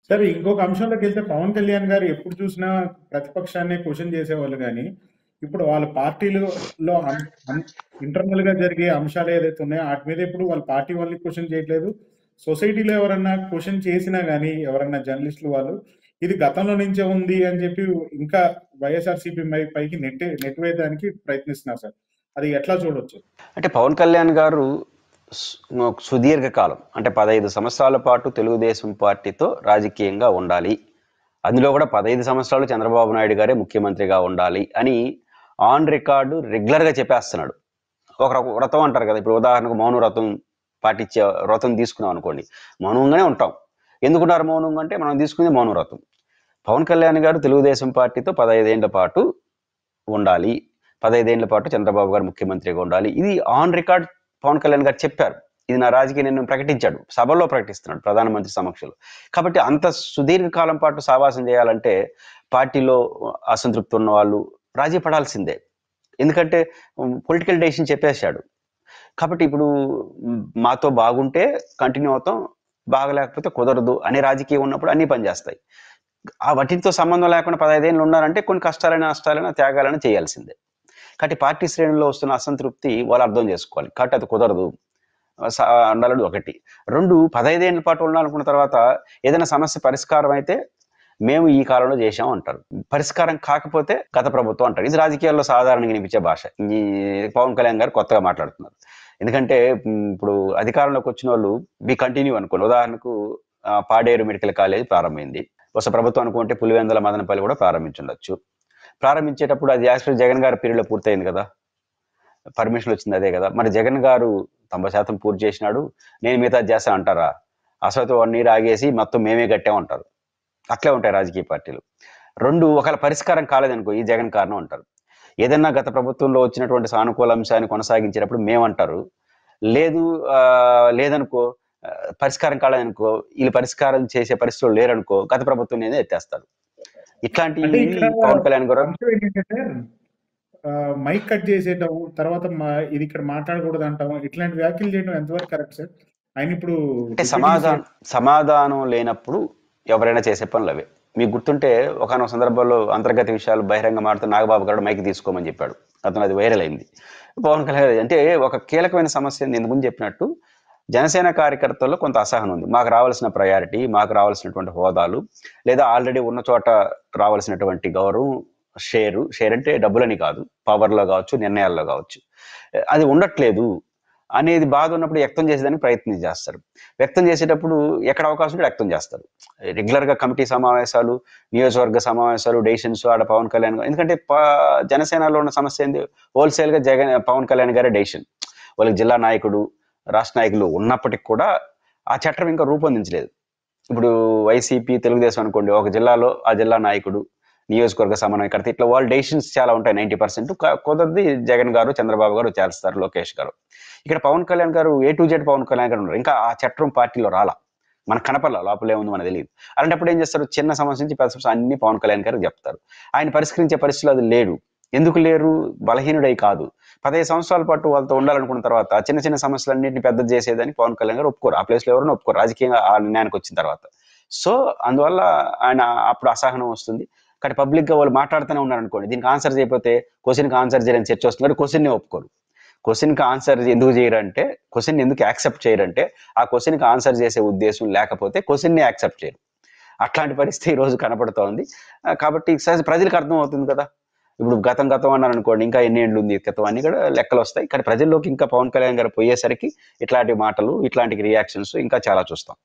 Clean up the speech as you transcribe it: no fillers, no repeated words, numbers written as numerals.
సరే ఇంకొక అంశంలోకెళ్తే పవన్ కళ్యాణ్ గారు ఎప్పుడు చూసినా ప్రతిపక్షాన్నే క్వెషన్ చేసేవాళ్ళు గానీ, ఇప్పుడు వాళ్ళ పార్టీలో ఇంటర్నల్‌గా జరిగే అంశాలు ఏదైతే ఉన్నాయో ఆటి మీద ఎప్పుడు వాళ్ళ పార్టీ వాళ్ళని క్వెషన్ చేయట్లేదు. సొసైటీలో ఎవరన్నా క్వెషన్ చేసినా గానీ, ఎవరన్నా జర్నలిస్టులు వాళ్ళు, ఇది గతంలో నుంచే ఉంది అని చెప్పి ఇంకా వైఎస్ఆర్‌సీపీ పైకి నెట్టివేయడానికి ప్రయత్నిస్తున్నారు సార్. అది ఎట్లా చూడొచ్చు? అంటే పవన్ కళ్యాణ్ గారు సుదీర్ఘ కాలం అంటే 15 సంవత్సరాల పాటు తెలుగుదేశం పార్టీతో రాజకీయంగా ఉండాలి, అందులో కూడా 15 సంవత్సరాలు చంద్రబాబు నాయుడు గారే ముఖ్యమంత్రిగా ఉండాలి అని ఆన్ రికార్డు రెగ్యులర్గా చెప్పేస్తున్నాడు. ఒక వ్రతం అంటారు కదా, ఇప్పుడు ఉదాహరణకు మౌన వ్రతం పాటించే వ్రతం తీసుకున్నాం అనుకోండి, మౌనంగానే ఉంటాం. ఎందుకున్నారు మౌనంగా అంటే మనం తీసుకునే మౌన వ్రతం. పవన్ కళ్యాణ్ గారు తెలుగుదేశం పార్టీతో 15 ఏళ్ల పాటు ఉండాలి, 15 ఏళ్ల పాటు చంద్రబాబు గారు ముఖ్యమంత్రిగా ఉండాలి, ఇది ఆన్ రికార్డ్ పవన్ కళ్యాణ్ గారు చెప్పారు. ఇది నా రాజకీయ నిర్ణయం ప్రకటించాడు, సభల్లో ప్రకటిస్తున్నాడు ప్రధానమంత్రి సమక్షంలో. కాబట్టి అంత సుదీర్ఘకాలం పాటు సావాసం చేయాలంటే పార్టీలో అసంతృప్తి ఉన్న వాళ్ళు రాజీ పడాల్సిందే. ఎందుకంటే పొలిటికల్ డెసిషన్ చెప్పేశాడు. కాబట్టి ఇప్పుడు మాతో బాగుంటే కంటిన్యూ అవుతాం, బాగలేకపోతే కుదరదు అనే రాజకీయం ఉన్నప్పుడు అన్ని పనిచేస్తాయి. ఆ వాటితో సంబంధం లేకుండా 15 ఏళ్ళు ఉన్నారంటే కొన్ని కష్టాలైనా నష్టాలైనా త్యాగాలైనా చేయాల్సిందే. కాబట్టి పార్టీ శ్రేణుల్లో వస్తున్న అసంతృప్తి వాళ్ళు అర్థం చేసుకోవాలి. కాబట్టి అది కుదరదు ఉండాలని ఒకటి. 2, 15 ఏళ్ల పాటు ఉండాలనుకున్న తర్వాత ఏదైనా సమస్య పరిష్కారం అయితే మేము ఈ కాలంలో చేశాం అంటారు, పరిష్కారం కాకపోతే గత ప్రభుత్వం అంటారు. ఇది రాజకీయాల్లో సాధారణంగా వినిపించే భాష. ఈ పవన్ కళ్యాణ్ గారు కొత్తగా మాట్లాడుతున్నారు. ఎందుకంటే ఇప్పుడు అధికారంలోకి వచ్చిన వాళ్ళు కంటిన్యూ అనుకోండి. ఉదాహరణకు పాడేరు మెడికల్ కాలేజ్ ప్రారంభమైంది, ఒక ప్రభుత్వం అనుకుంటే పులివెందుల మదనపల్లి కూడా ప్రారంభించుండొచ్చు. ప్రారంభించేటప్పుడు అది యాక్చువల్ జగన్ గారి పీరియడ్లో పూర్తయింది కదా, పర్మిషన్ వచ్చింది అదే కదా. మరి జగన్ గారు 90% పూర్తి చేసినాడు, నేను మిగతా చేస్తాను అంటారా? అసలు 1 year ఆగేసి మొత్తం మేమే కట్టామంటారు. అట్లే ఉంటాయి రాజకీయ పార్టీలు. 2, ఒకవేళ పరిష్కారం కాలేదనుకో ఈ జగన్ కారణం అంటారు. ఏదన్నా గత ప్రభుత్వంలో వచ్చినటువంటి సానుకూల అంశాన్ని కొనసాగించేటప్పుడు మేమంటారు. లేదనుకో పరిష్కారం కాలేదనుకో, వీళ్ళు పరిష్కారం చేసే పరిస్థితులు లేరనుకో గత ప్రభుత్వం నేనే ఎత్తేస్తారు. ఇట్లాంటి పవన్ కళ్యాణ్ గారు మైక్ కట్ చేసేయటం, తర్వాత ఇది ఇక్కడ మాట్లాడకూడదు అంటాం, ఇట్లాంటి వ్యాఖ్యలు చేయడం ఎంతవరకు కరెక్ట్ సార్? ఆయన ఇప్పుడు అంటే సమాధానం లేనప్పుడు ఎవరైనా చేసే పనులు అవే. మీకు గుర్తుంటే ఒకనొక సందర్భంలో అంతర్గత విషయాలు బహిరంగ మాట్లాడుతూ నాగబాబు గారు మైక్ తీసుకోమని చెప్పాడు, అతను అది వైరల్ అయింది. పవన్ కళ్యాణ్ అంటే ఒక కీలకమైన సమస్య ఇంతకుముందు చెప్పినట్టు జనసేన కార్యకర్తల్లో కొంత అసహనం ఉంది. మాకు రావాల్సిన ప్రయారిటీ, మాకు రావాల్సినటువంటి హోదాలు, లేదా ఆల్రెడీ ఉన్న చోట రావాల్సినటువంటి గౌరవం, షేర్ అంటే డబ్బులని కాదు, పవర్లో కావచ్చు, నిర్ణయాల్లో కావచ్చు, అది ఉండట్లేదు అనేది బాధ ఉన్నప్పుడు వ్యక్తం చేసేదానికి ప్రయత్నం చేస్తారు. వ్యక్తం చేసేటప్పుడు ఎక్కడ అవకాశం ఉంటే వ్యక్తం చేస్తారు. రెగ్యులర్గా కమిటీ సమావేశాలు, నియోజకవర్గ సమావేశాలు, డెసిషన్స్ ఆడ పవన్ కళ్యాణ్, ఎందుకంటే జనసేనలో ఉన్న సమస్య ఏంది, హోల్సేల్గా పవన్ కళ్యాణ్ గారే డెసిషన్. వాళ్ళకి జిల్లా నాయకుడు, రాష్ట్ర నాయకులు ఉన్నప్పటికి కూడా ఆ చట్టం ఇంకా రూపొందించలేదు. ఇప్పుడు వైసీపీ, తెలుగుదేశం అనుకోండి, ఒక జిల్లాలో ఆ జిల్లా నాయకుడు, నియోజకవర్గ సమన్వయకర్త, ఇట్లా వాళ్ళ డెసిషన్స్ చాలా ఉంటాయి. 90% కుదరది జగన్ గారు, చంద్రబాబు గారు చేస్తారు, లోకేష్ గారు. ఇక్కడ పవన్ కళ్యాణ్ గారు A to Z Pawan Kalyan గారు ఉన్నారు. ఇంకా ఆ చట్టం పార్టీలో రాలా, మనకు కనపడలా, లోపల ఏముంది మనకు తెలియదు. అలాంటప్పుడు ఏం చేస్తారు, చిన్న సమస్య నుంచి పెద్ద సమస్య అన్ని పవన్ కళ్యాణ్ గారికి చెప్తారు. ఆయన పరిష్కరించే పరిస్థితులు అది లేడు. ఎందుకు లేరు? బలహీనుడై కాదు, 15 సంవత్సరాల పాటు వాళ్ళతో ఉండాలనుకున్న తర్వాత చిన్న చిన్న సమస్యలన్నింటినీ పెద్ద చేసేదని పవన్ కళ్యాణ్ గారు ఒప్పుకోరు. ఆ ప్లేస్లో ఎవరైనా ఒప్పుకోరు రాజకీయంగా ఆ నిర్ణయానికి వచ్చిన తర్వాత. సో అందువల్ల ఆయన అప్పుడు అసహనం వస్తుంది. కానీ పబ్లిక్గా వాళ్ళు మాట్లాడుతూనే ఉన్నారనుకోండి, దీనికి ఆన్సర్ చేయకపోతే క్వశ్చన్కి ఆన్సర్ చేయని చర్చ వస్తుంది, క్వశ్చన్ని ఒప్పుకోరు. క్వశ్చన్కి ఆన్సర్ ఎందుకు చేయరంటే, క్వశ్చన్ ఎందుకు యాక్సెప్ట్ చేయరంటే, ఆ క్వశ్చన్కి ఆన్సర్ చేసే ఉద్దేశం లేకపోతే క్వశ్చన్ని యాక్సెప్ట్ చేయరు. అట్లాంటి పరిస్థితి ఈ రోజు కనపడుతోంది. కాబట్టి ప్రజలకు అర్థం అవుతుంది కదా. ఇప్పుడు గతం అన్నారు అనుకోండి, ఇంకా ఎన్ని ఏళ్ళు ఉంది గతం అన్ని కూడా లెక్కలు వస్తాయి. కానీ ప్రజల్లోకి ఇంకా పవన్ కళ్యాణ్ గారు పోయేసరికి ఇట్లాంటి మాటలు, ఇట్లాంటి రియాక్షన్స్ ఇంకా చాలా చూస్తాం.